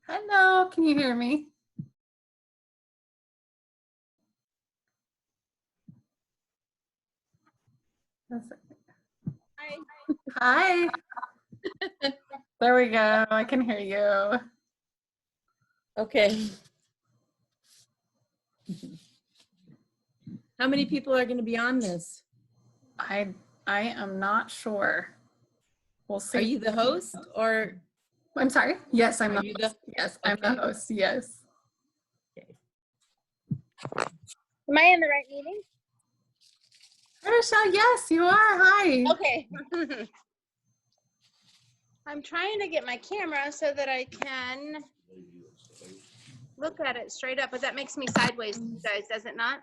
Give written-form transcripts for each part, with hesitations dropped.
Hello, can you hear me? Hi. Hi. There we go. I can hear you. Okay. How many people are going to be on this? I am not sure. We'll see. Are you the host or? I'm sorry. Yes, I'm Are the you host. Yes, I'm the Okay. host. Yes. Okay. Am I in the right meeting? Rachelle, yes, you are. Hi. Okay. I'm trying to get my camera so that I can look at it straight up, but that makes me sideways, you guys, does it not?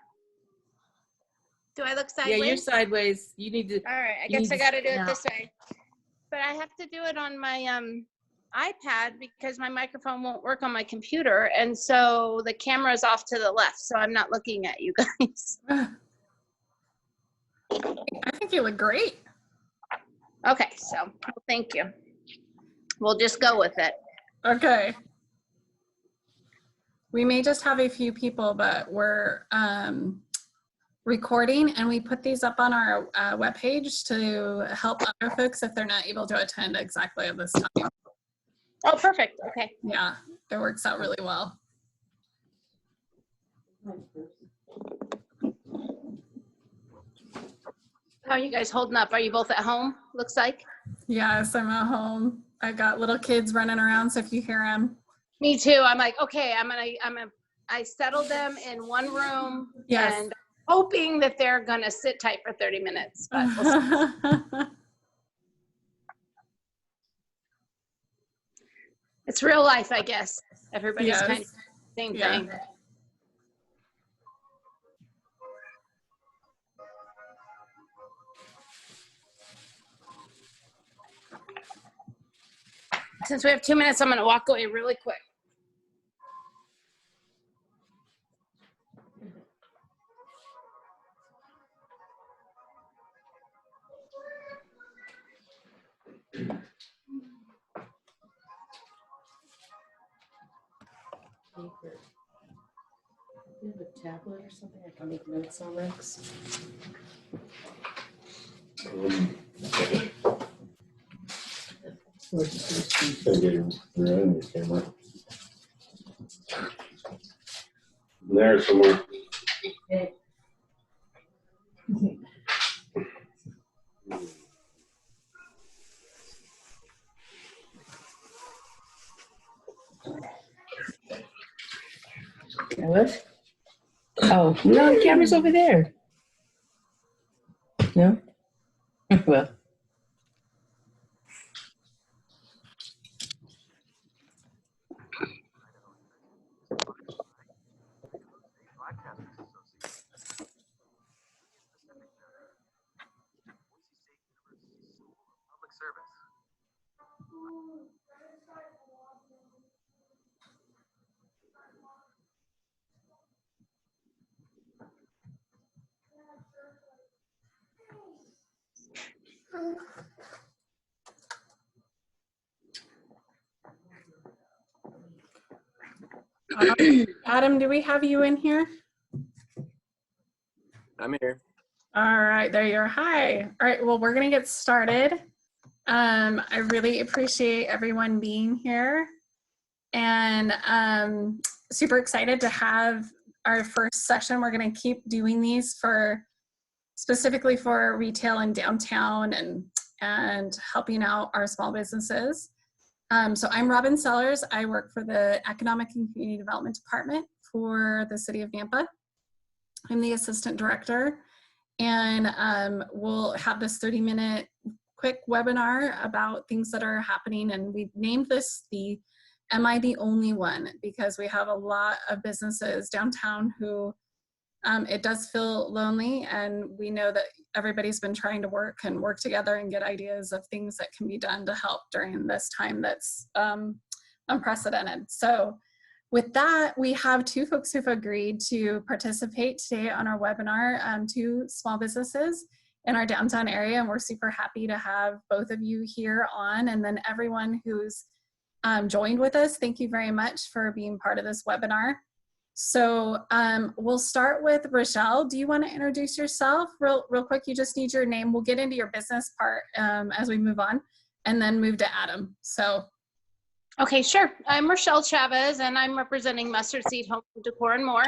Do I look sideways? Yeah, you're sideways. You need to. All right, I you guess need I to got to do stand it out. this way. But I have to do it on my iPad because my microphone won't work on my computer, and so the camera's off to the left, so I'm not looking at you guys. I think you look great. Okay, so thank you. We'll just go with it. Okay. We may just have a few people, but we're recording, and we put these up on our webpage to help other folks if they're not able to attend exactly at this time. Oh, perfect. Okay. Yeah, it works out really well. How are you guys holding up? Are you both at home? Looks like. Yes, I'm at home. I got little kids running around, so if you hear them. Me too. I'm like, okay, I settled them in one room Yes. and hoping that they're gonna sit tight for 30 minutes. But we'll see. It's real life, I guess. Everybody's Yes. kind of same Yeah. thing. Since we have 2 minutes, I'm gonna walk away really quick. Paper. Do you have a tablet or something I can make notes on next? There somewhere. Okay. What? Oh, no, the camera's over there. No? Well. Adam, do we have you in here? I'm here. All right, there you are. Hi. All right, well, we're gonna get started. I really appreciate everyone being here, and super excited to have our first session. We're gonna keep doing these specifically for retail and downtown and helping out our small businesses. So I'm Robin Sellers. I work for the Economic and Community Development Department for the City of Nampa. I'm the Assistant Director, and we'll have this 30-minute quick webinar about things that are happening, and we named this the Am I the Only One? Because we have a lot of businesses downtown who it does feel lonely, and we know that everybody's been trying to work together and get ideas of things that can be done to help during this time that's unprecedented. So with that, we have two folks who've agreed to participate today on our webinar, two small businesses in our downtown area, and we're super happy to have both of you here on, and then everyone who's joined with us. Thank you very much for being part of this webinar. So we'll start with Rachelle. Do you want to introduce yourself real quick? You just need your name. We'll get into your business part as we move on, and then move to Adam. So. Okay, sure. I'm Rachelle Chavez, and I'm representing Mustard Seed Home Decor and More.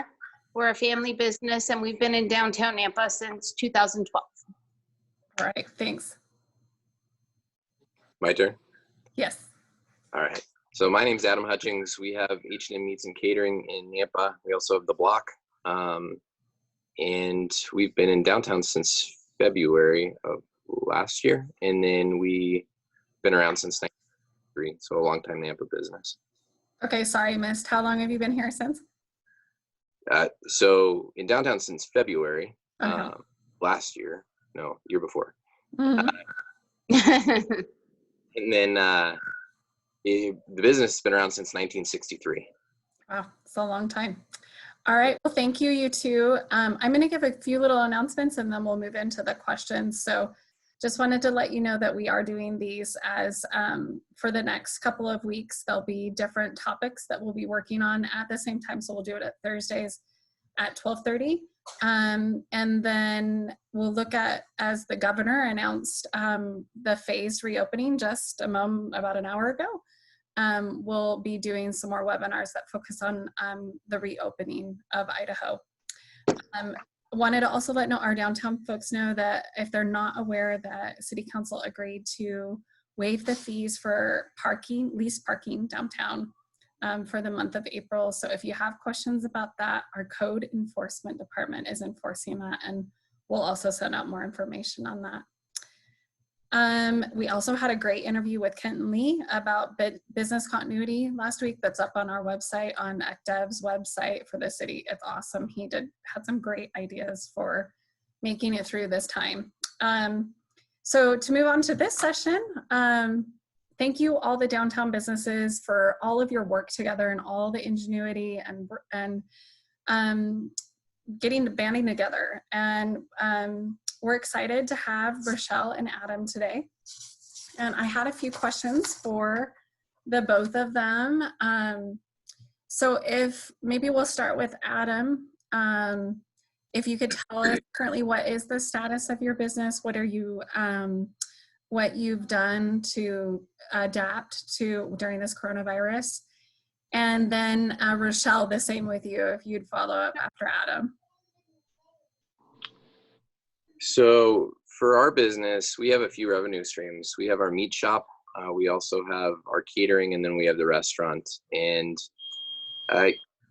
We're a family business, and we've been in downtown Nampa since 2012. All right, thanks. My turn? Yes. All right. So my name's Adam Hutchings. We have H&M Meats and Catering in Nampa. We also have The Block. And we've been in downtown since February of last year. And then we've been around since 1993. So a long time Nampa business. Okay, sorry, I missed. How long have you been here since? So in downtown since February Okay. last year. No, year before. Mhm. And then the business has been around since 1963. Wow, it's a long time. All right, well, thank you, you two. I'm going to give a few little announcements and then we'll move into the questions. So just wanted to let you know that we are doing these as for the next couple of weeks. There'll be different topics that we'll be working on at the same time. So we'll do it at Thursdays at 12:30. And then we'll look at, as the governor announced the phased reopening just about an hour ago. We'll be doing some more webinars that focus on the reopening of Idaho. Wanted to also let our downtown folks know that if they're not aware that City Council agreed to waive the fees for parking, lease parking downtown for the month of April. So if you have questions about that, our code enforcement department is enforcing that, and we'll also send out more information on that. We also had a great interview with Kenton Lee about business continuity last week. That's up on our website, on ECDEV's website for the city. It's awesome. He had some great ideas for making it through this time. So to move on to this session, thank you all the downtown businesses for all of your work together and all the ingenuity and banding together. And we're excited to have Rachelle and Adam today. And I had a few questions for the both of them. So if maybe we'll start with Adam. If you could tell us currently what is the status of your business, what are you, what you've done to adapt to during this coronavirus. And then Rachelle, the same with you, if you'd follow up after Adam. So for our business, we have a few revenue streams. We have our meat shop. We also have our catering, and then we have the restaurant. And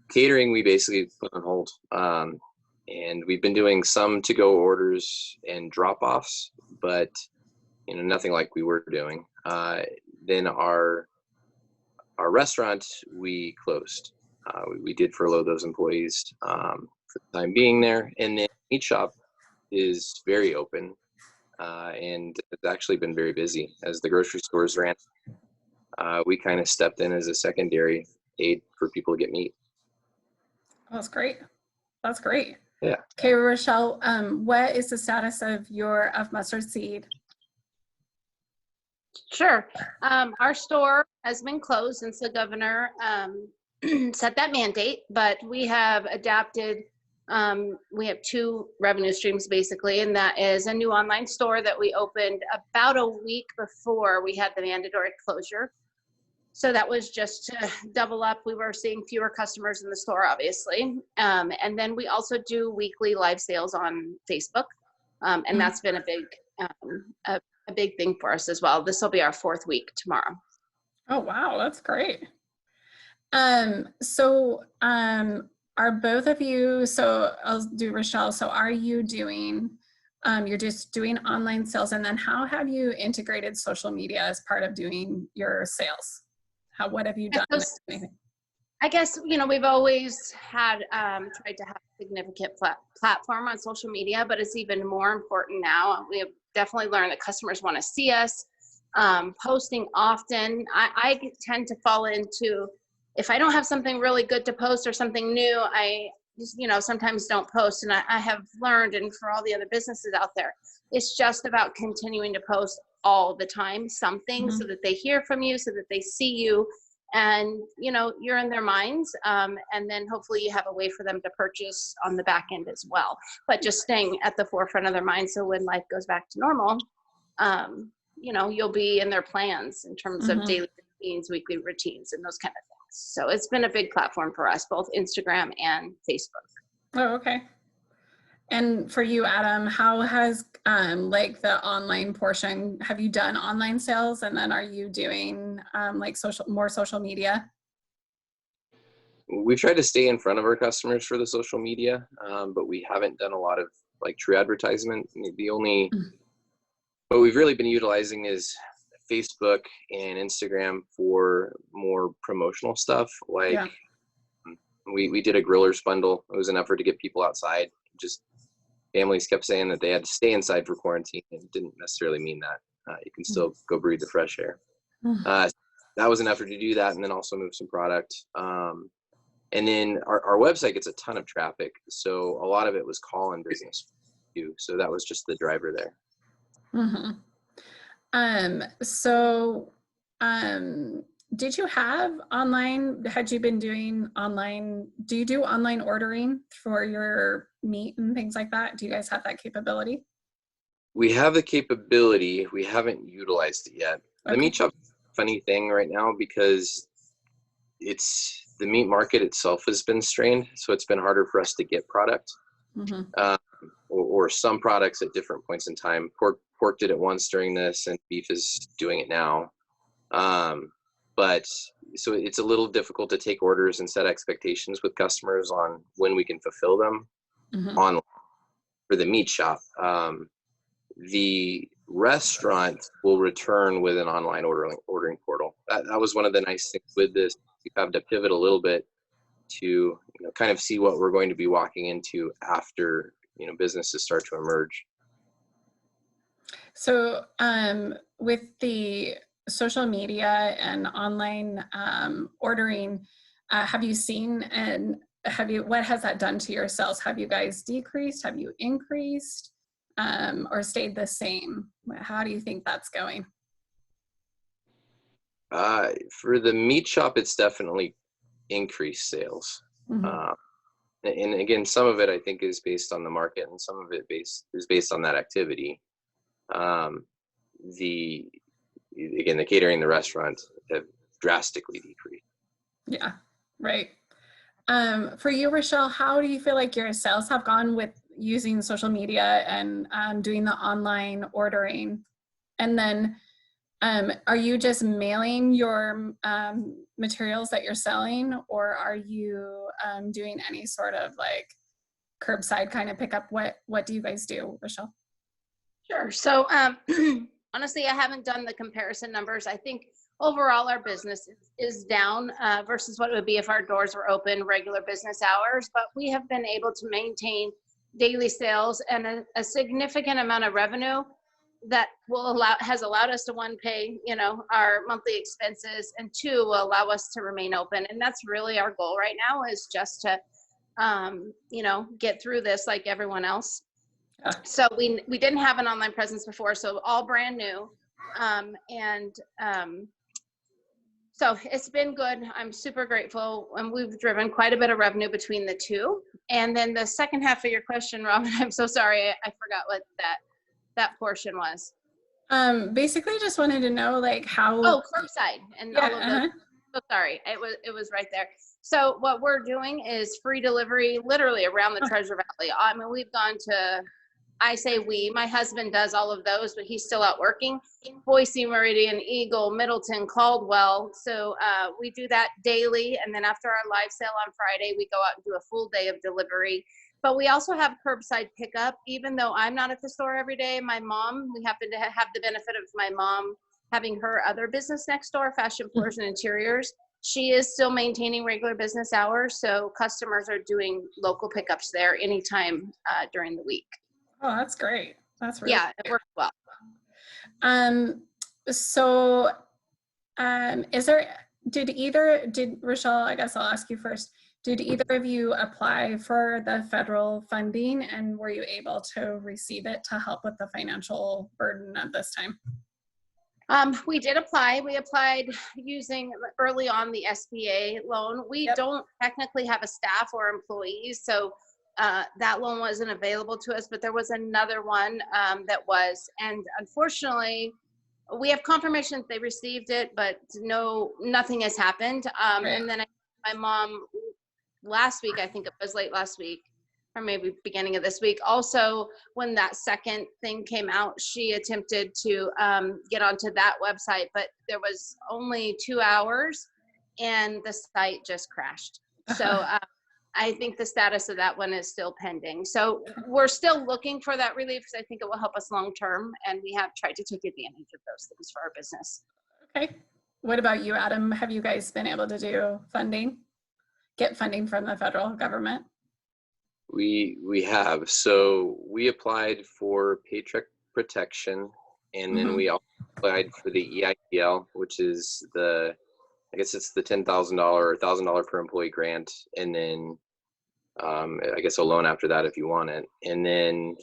catering, we basically put on hold. And we've been doing some to-go orders and drop-offs, but nothing like we were doing. Then our restaurant, we closed. We did furlough those employees for the time being there. And then meat shop is very open, and it's actually been very busy as the grocery stores ran. We kind of stepped in as a secondary aid for people to get meat. That's great. That's great. Yeah. Okay, Rachelle, what is the status of Mustard Seed? Sure. Our store has been closed since the governor set that mandate, but we have adapted. We have two revenue streams basically, and that is a new online store that we opened about a week before we had the mandatory closure. So that was just to double up. We were seeing fewer customers in the store, obviously. And then we also do weekly live sales on Facebook. And that's been a big thing for us as well. This will be our 4th week tomorrow. Oh, wow, that's great. Are both of you, so I'll do Rachelle, so are you doing, you're just doing online sales, and then how have you integrated social media as part of doing your sales? What have you done? I guess, we've always had tried to have a significant platform on social media, but it's even more important now. We have definitely learned that customers want to see us posting often. I tend to fall into, if I don't have something really good to post or something new, I just, sometimes don't post. And I have learned, and for all the other businesses out there, it's just about continuing to post all the time something so that they hear from you, so that they see you, and you're in their minds, and then hopefully you have a way for them to purchase on the back end as well, but just staying at the forefront of their mind, so when life goes back to normal, you'll be in their plans in terms of daily routines, weekly routines, and those kind of things. So it's been a big platform for us, both Instagram and Facebook. Oh, okay. And for you, Adam, how has like the online portion, have you done online sales, and then are you doing like more social media? We've tried to stay in front of our customers for the social media, but we haven't done a lot of like true advertisement. What we've really been utilizing is Facebook and Instagram for more promotional stuff. Like we did a grillers bundle. It was an effort to get people outside. Just families kept saying that they had to stay inside for quarantine. It didn't necessarily mean that. You can still go breathe the fresh air. That was an effort to do that, and then also move some product. And then our website gets a ton of traffic, so a lot of it was call-in business too. So that was just the driver there. Did you have online, had you been doing online, do you do online ordering for your meat and things like that? Do you guys have that capability? We have the capability. We haven't utilized it yet. The meat shop's a funny thing right now because the meat market itself has been strained, so it's been harder for us to get product, or some products at different points in time. Pork did it once during this, and beef is doing it now. But so it's a little difficult to take orders and set expectations with customers on when we can fulfill them online for the meat shop. The restaurant will return with an online ordering portal. That was one of the nice things with this. We've had to pivot a little bit to kind of see what we're going to be walking into after businesses start to emerge. So with the social media and online ordering, have you seen, and what has that done to your sales? Have you guys decreased? Have you increased, or stayed the same? How do you think that's going? For the meat shop, it's definitely increased sales. And again, some of it I think is based on the market, and some of it is based on that activity. The catering, the restaurant have drastically decreased. Yeah, right. For you, Rachelle, how do you feel like your sales have gone with using social media and doing the online ordering? And then are you just mailing your materials that you're selling, or are you doing any sort of like curbside kind of pickup? What do you guys do, Rachelle? Sure. So honestly, I haven't done the comparison numbers. I think overall our business is down versus what it would be if our doors were open regular business hours, but we have been able to maintain daily sales and a significant amount of revenue that has allowed us to, one, pay our monthly expenses, and two, will allow us to remain open. And that's really our goal right now, is just to get through this like everyone else. So we didn't have an online presence before, so all brand new. So it's been good. I'm super grateful, and we've driven quite a bit of revenue between the two. And then the second half of your question, Robin, I'm so sorry, I forgot what that portion was. Basically just wanted to know like how. Oh, curbside and all of those. So sorry, it was right there. So what we're doing is free delivery literally around the Treasure Valley. I mean, we've gone to, I say we, my husband does all of those, but he's still out working. Boise, Meridian, Eagle, Middleton, Caldwell. So we do that daily. And then after our live sale on Friday, we go out and do a full day of delivery. But we also have curbside pickup. Even though I'm not at the store every day, my mom, we happen to have the benefit of my mom having her other business next door, Fashion Floors and Interiors. She is still maintaining regular business hours. So customers are doing local pickups there anytime during the week. Oh, that's great. That's really great. It works well. So did Rachelle, I guess I'll ask you first, did either of you apply for the federal funding, and were you able to receive it to help with the financial burden at this time? We did apply. We applied using early on the SBA loan. We Yep. don't technically have a staff or employees, so that loan wasn't available to us, but there was another one that was. And unfortunately, we have confirmation that they received it, but nothing has happened. Right. And then my mom last week, I think it was late last week, or maybe beginning of this week. Also, when that second thing came out, she attempted to get onto that website, but there was only 2 hours and the site just crashed. So I think the status of that one is still pending. So we're still looking for that relief because I think it will help us long term. And we have tried to take advantage of those things for our business. Okay. What about you, Adam? Have you guys been able to do funding? Get funding from the federal government? We have. So we applied for paycheck protection, and then we also applied for the EIPL, which is I guess it's the $10,000 or $1,000 per employee grant, and then I guess a loan after that if you want it. And then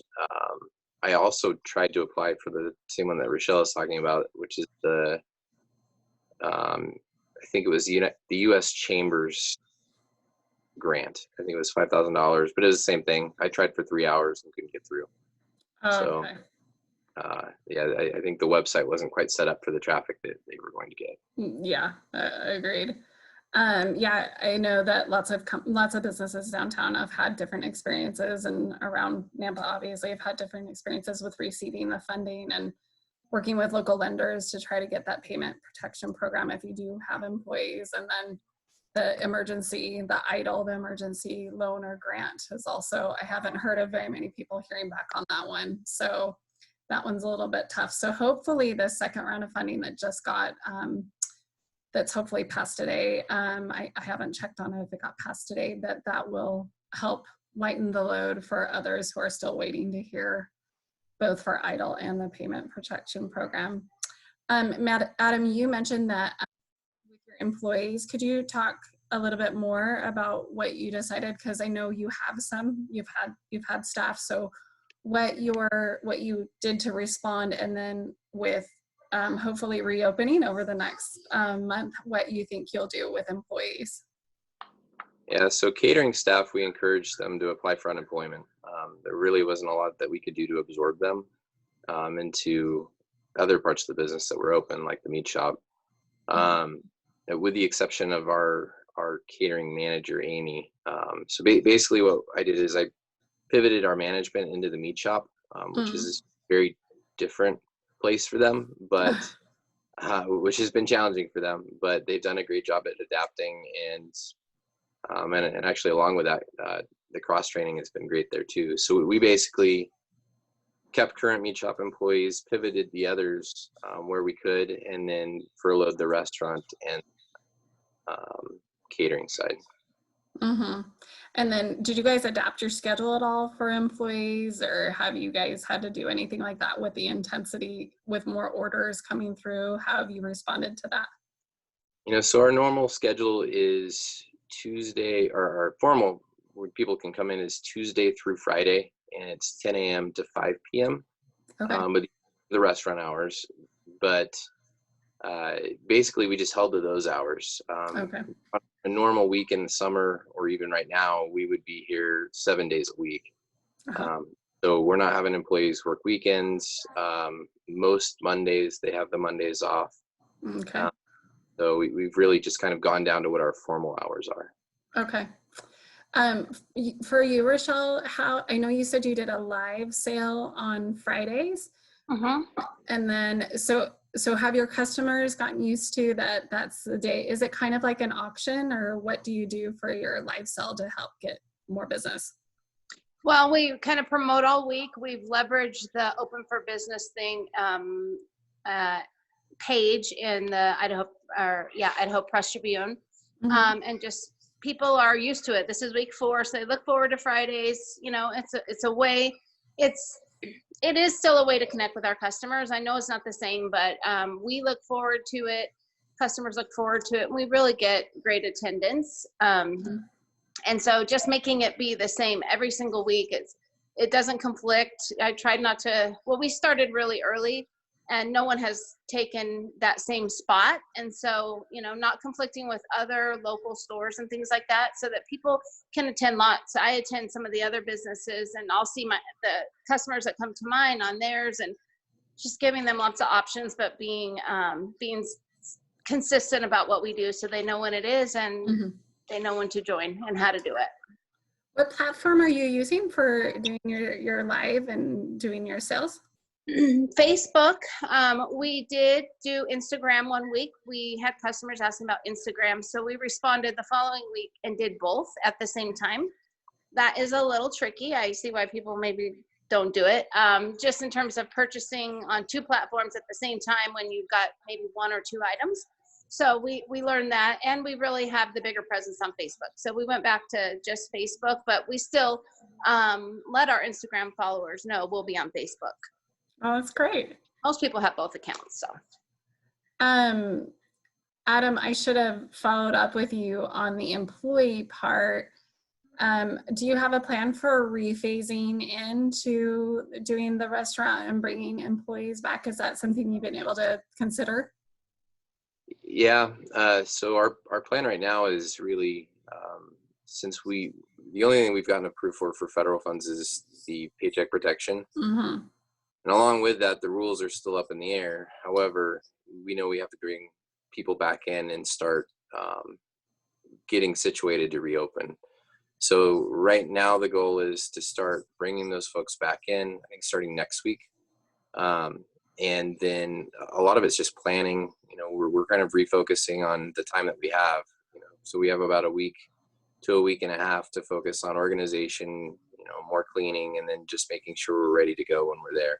I also tried to apply for the same one that Rachelle is talking about, which is I think it was the U.S. Chambers grant. I think it was $5,000, but it was the same thing. I tried for 3 hours and couldn't get through. So, yeah, I think the website wasn't quite set up for the traffic that they were going to get. Yeah, agreed. Yeah, I know that lots of businesses downtown have had different experiences, and around Nampa, obviously, have had different experiences with receiving the funding and working with local lenders to try to get that payment protection program if you do have employees. And then the emergency loan or grant is also, I haven't heard of very many people hearing back on that one. So that one's a little bit tough. So hopefully the second round of funding that just got, that's hopefully passed today. I haven't checked on it if it got passed today, that will help lighten the load for others who are still waiting to hear, both for EIDL and the payment protection program. Adam, you mentioned that with your employees, could you talk a little bit more about what you decided? Because I know you have you've had staff. So what you did to respond, and then with hopefully reopening over the next month, what you think you'll do with employees. Yeah, so catering staff, we encouraged them to apply for unemployment. There really wasn't a lot that we could do to absorb them into other parts of the business that were open, like the meat shop. With the exception of our catering manager, Amy. So basically what I did is I pivoted our management into the meat shop, which is a very different place for them, but which has been challenging for them, but they've done a great job at adapting, and actually along with that, the cross training has been great there too. So we basically kept current meat shop employees, pivoted the others where we could, and then furloughed the restaurant and catering side. And then did you guys adapt your schedule at all for employees, or have you guys had to do anything like that with the intensity, with more orders coming through? How have you responded to that? So our normal schedule is Tuesday, or our formal where people can come in is Tuesday through Friday, and it's 10 a.m. to 5 p.m. With the restaurant hours. But basically we just held to those hours. On a normal week in the summer, or even right now, we would be here 7 days a week. So we're not having employees work weekends. Most Mondays, they have the Mondays off. So we've really just kind of gone down to what our formal hours are. Okay. For you, Rachelle, I know you said you did a live sale on Fridays. And then, so have your customers gotten used to that? That's the day. Is it kind of like an auction, or what do you do for your live sale to help get more business? Well, we kind of promote all week. We've leveraged the Open for Business thing page in the Idaho Press Tribune, and just people are used to it. This is week 4, so they look forward to Fridays. It's a way. It is still a way to connect with our customers. I know it's not the same, but we look forward to it. Customers look forward to it. And we really get great attendance. And so just making it be the same every single week, it doesn't conflict. I tried not to, we started really early and no one has taken that same spot. And so, not conflicting with other local stores and things like that, so that people can attend lots. I attend some of the other businesses, and I'll see the customers that come to mine on theirs, and just giving them lots of options, but being consistent about what we do, so they know when it is, and they know when to join and how to do it. What platform are you using for doing your live and doing your sales? Facebook. We did do Instagram one week. We had customers asking about Instagram, so we responded the following week and did both at the same time. That is a little tricky. I see why people maybe don't do it. Just in terms of purchasing on two platforms at the same time when you've got maybe one or two items. So we learned that, and we really have the bigger presence on Facebook. So we went back to just Facebook, but we still let our Instagram followers know we'll be on Facebook. Oh, that's great. Most people have both accounts, so. Adam, I should have followed up with you on the employee part. Do you have a plan for rephasing into doing the restaurant and bringing employees back? Is that something you've been able to consider? Yeah. So our plan right now is really, since the only thing we've gotten approved for federal funds is the Paycheck Protection. Mm-hmm. And along with that, the rules are still up in the air. However, we know we have to bring people back in and start getting situated to reopen. So right now, the goal is to start bringing those folks back in, I think starting next week. And then a lot of it's just planning. We're kind of refocusing on the time that we have. So we have about a week to a week and a half to focus on organization, more cleaning, and then just making sure we're ready to go when we're there.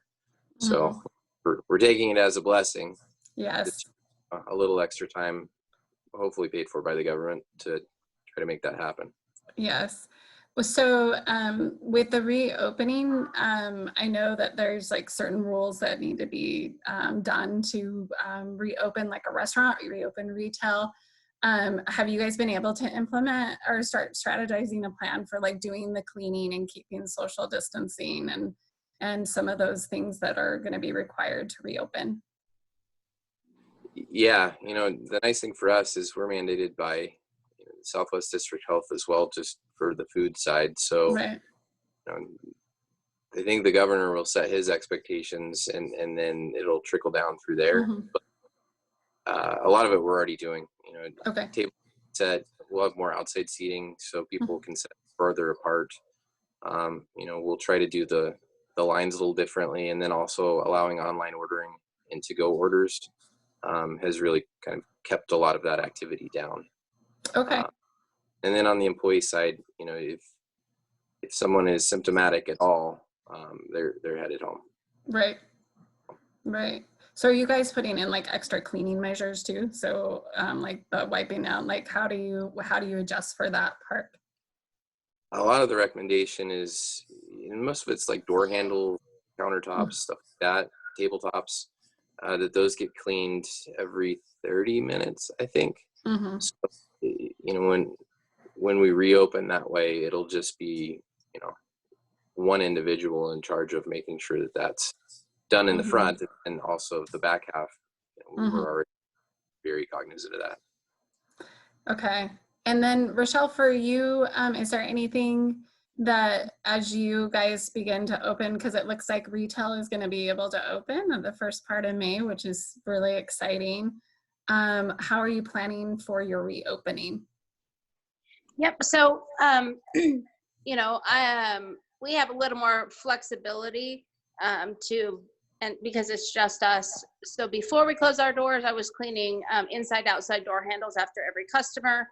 So we're taking it as a blessing. Yes. It's a little extra time, hopefully paid for by the government, to try to make that happen. Yes. So with the reopening, I know that there's like certain rules that need to be done to reopen like a restaurant, reopen retail. Have you guys been able to implement or start strategizing a plan for like doing the cleaning and keeping social distancing and some of those things that are going to be required to reopen? Yeah, the nice thing for us is we're mandated by Southwest District Health as well, just for the food side. So right. I think the governor will set his expectations, and then it'll trickle down through there. But a lot of it we're already doing. Okay. Table set. We'll have more outside seating so people can sit further apart. We'll try to do the lines a little differently, and then also allowing online ordering and to-go orders has really kind of kept a lot of that activity down. Okay. And then on the employee side, if someone is symptomatic at all, they're headed home. Right. Right. So are you guys putting in like extra cleaning measures too? So like the wiping out, like how do you adjust for that part? A lot of the recommendation is, most of it's like door handle, countertops, stuff like that, tabletops, that those get cleaned every 30 minutes, I think. So, when we reopen that way, it'll just be, one individual in charge of making sure that that's done in the front, and also the back half. We're already very cognizant of that. Okay. And then Rachelle, for you, is there anything that as you guys begin to open, because it looks like retail is going to be able to open in the first part of May, which is really exciting. How are you planning for your reopening? Yep. So, we have a little more flexibility because it's just us. So before we close our doors, I was cleaning inside, outside door handles after every customer.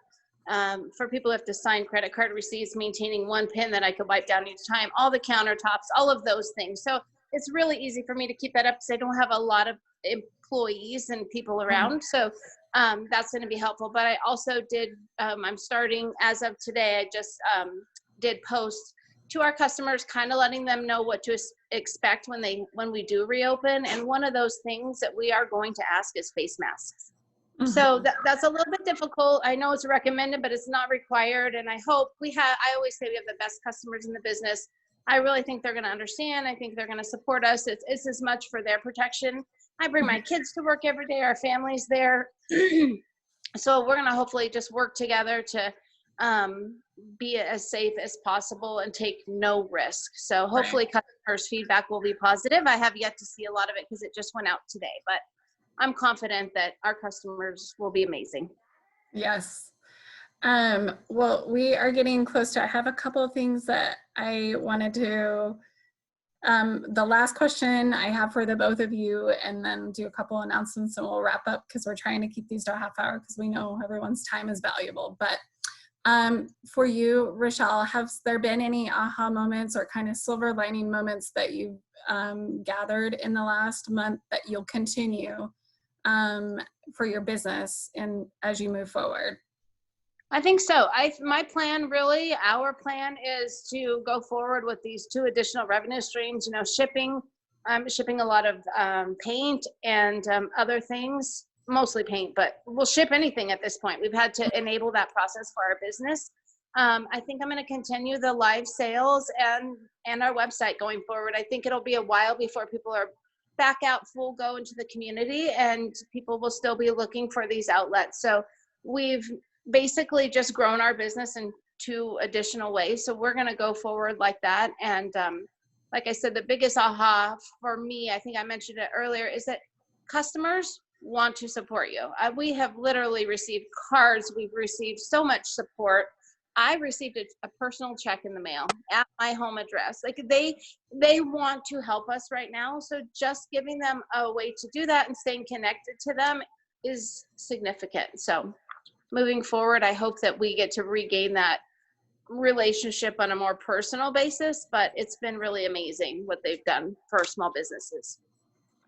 For people who have to sign credit card receipts, maintaining one pin that I could wipe down each time, all the countertops, all of those things. So it's really easy for me to keep that up because I don't have a lot of employees and people around. So that's going to be helpful. But I also did, I'm starting as of today, I just did post to our customers, kind of letting them know what to expect when we do reopen. And one of those things that we are going to ask is face masks. So that's a little bit difficult. I know it's recommended, but it's not required. And I hope I always say we have the best customers in the business. I really think they're going to understand. I think they're going to support us. It's as much for their protection I bring my kids to work every day. Our family's there. So we're going to hopefully just work together to be as safe as possible and take no risk. So hopefully customers' feedback will be positive. I have yet to see a lot of it because it just went out today, but I'm confident that our customers will be amazing. Yes. Well, we are getting close to, I have a couple of things that I wanted to, the last question I have for the both of you, and then do a couple announcements and we'll wrap up because we're trying to keep these to a half hour because we know everyone's time is valuable. But for you, Rachelle, have there been any aha moments or kind of silver lining moments that you've gathered in the last month that you'll continue for your business and as you move forward? I think so. My plan, really, our plan is to go forward with these 2 additional revenue streams, you know, shipping a lot of paint and other things, mostly paint, but we'll ship anything at this point. We've had to enable that process for our business. I think I'm going to continue the live sales and our website going forward. I think it'll be a while before people are back out full go into the community, and people will still be looking for these outlets. So we've basically just grown our business in 2 additional ways. So we're going to go forward like that. And like I said, the biggest aha for me, I think I mentioned it earlier, is that customers want to support you. We have literally received cards. We've received so much support. I received a personal check in the mail at my home address. Like they want to help us right now. So just giving them a way to do that and staying connected to them is significant. So moving forward, I hope that we get to regain that relationship on a more personal basis, but it's been really amazing what they've done for small businesses.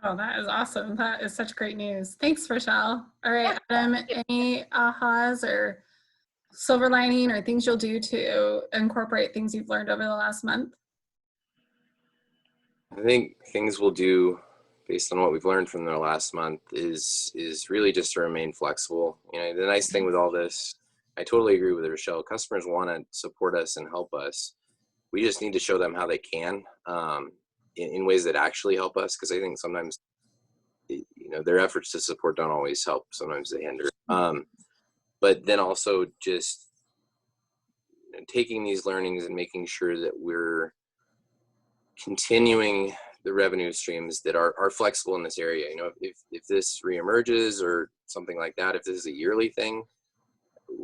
Oh, that is awesome. That is such great news. Thanks, Rachelle. All right, Adam, any ahas or silver lining or things you'll do to incorporate things you've learned over the last month? I think things we'll do based on what we've learned from the last month is really just to remain flexible. You know, the nice thing with all this, I totally agree with Rachelle. Customers want to support us and help us. We just need to show them how they can in ways that actually help us, because I think sometimes, you know, their efforts to support don't always help. Sometimes they hinder. But then also just, you know, taking these learnings and making sure that we're continuing the revenue streams that are flexible in this area. You know, if this reemerges or something like that, if this is a yearly thing,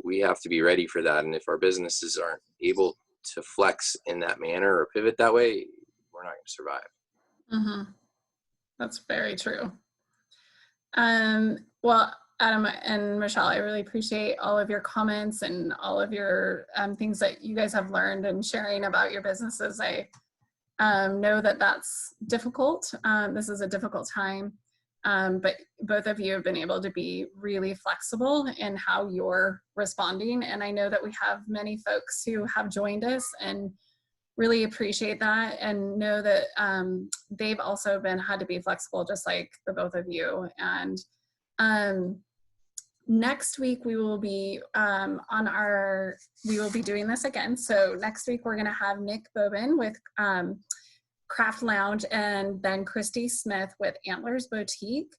we have to be ready for that. And if our businesses aren't able to flex in that manner or pivot that way, we're not going to survive. Mm-hmm. That's very true. Well, Adam and Rachelle, I really appreciate all of your comments and all of your things that you guys have learned and sharing about your businesses. I know that that's difficult. This is a difficult time, but both of you have been able to be really flexible in how you're responding. And I know that we have many folks who have joined us and really appreciate that, and know that they've also had to be flexible, just like the both of you. And next week we will be we will be doing this again. So next week we're going to have Nick Bobin with Craft Lounge, and then Christy Smith with Antlers Boutique.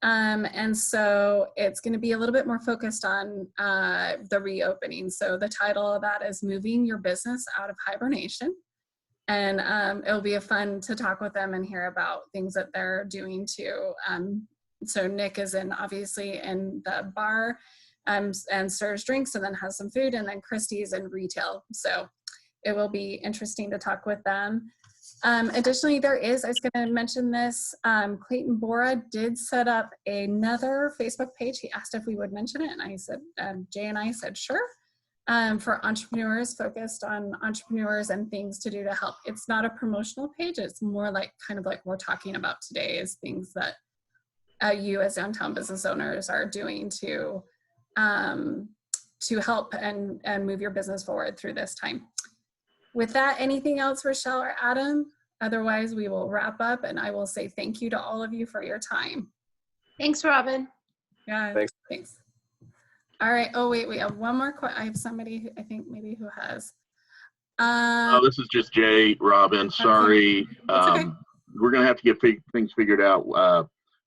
And so it's going to be a little bit more focused on the reopening. So the title of that is Moving Your Business Out of Hibernation. And it'll be fun to talk with them and hear about things that they're doing too. So Nick is obviously in the bar and serves drinks and then has some food, and then Christy's in retail. So it will be interesting to talk with them. Additionally, I was going to mention this, Clayton Bora did set up another Facebook page. He asked if we would mention it, and I said, Jay and I said, sure, for entrepreneurs, focused on entrepreneurs and things to do to help. It's not a promotional page. It's more like kind of like we're talking about today, is things that you as downtown business owners are doing to help and move your business forward through this time. With that, anything else, Rachelle or Adam? Otherwise, we will wrap up, and I will say thank you to all of you for your time. Thanks, Robin. Yeah, thanks. All right. Oh, wait, we have one more question. I have somebody who I think maybe who has. This is just Jay, Robin. Sorry. Okay. We're going to have to get things figured out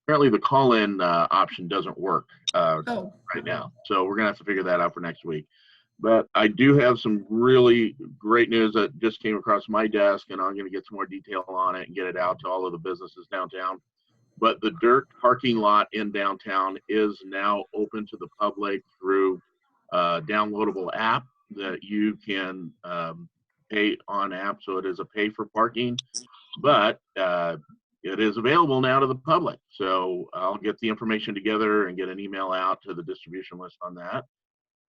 apparently the call-in option doesn't work Oh, right now. So we're gonna have to figure that out for next week. But I do have some really great news that just came across my desk, and I'm gonna get some more detail on it and get it out to all of the businesses downtown. But the dirt parking lot in downtown is now open to the public through a downloadable app that you can pay on app. So it is a pay for parking, but it is available now to the public. So I'll get the information together and get an email out to the distribution list on that.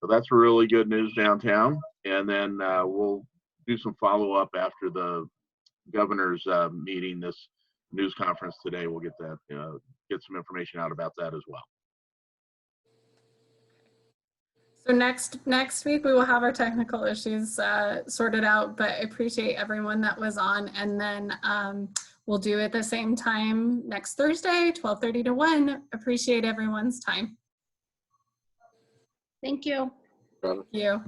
So that's really good news downtown. And then we'll do some follow-up after the governor's meeting, this news conference today. We'll get that, get some information out about that as well. so next week we will have our technical issues sorted out, but I appreciate everyone that was on, and then we'll do it the same time next Thursday, 12:30 to 1. Appreciate everyone's time. Thank you. Thank you.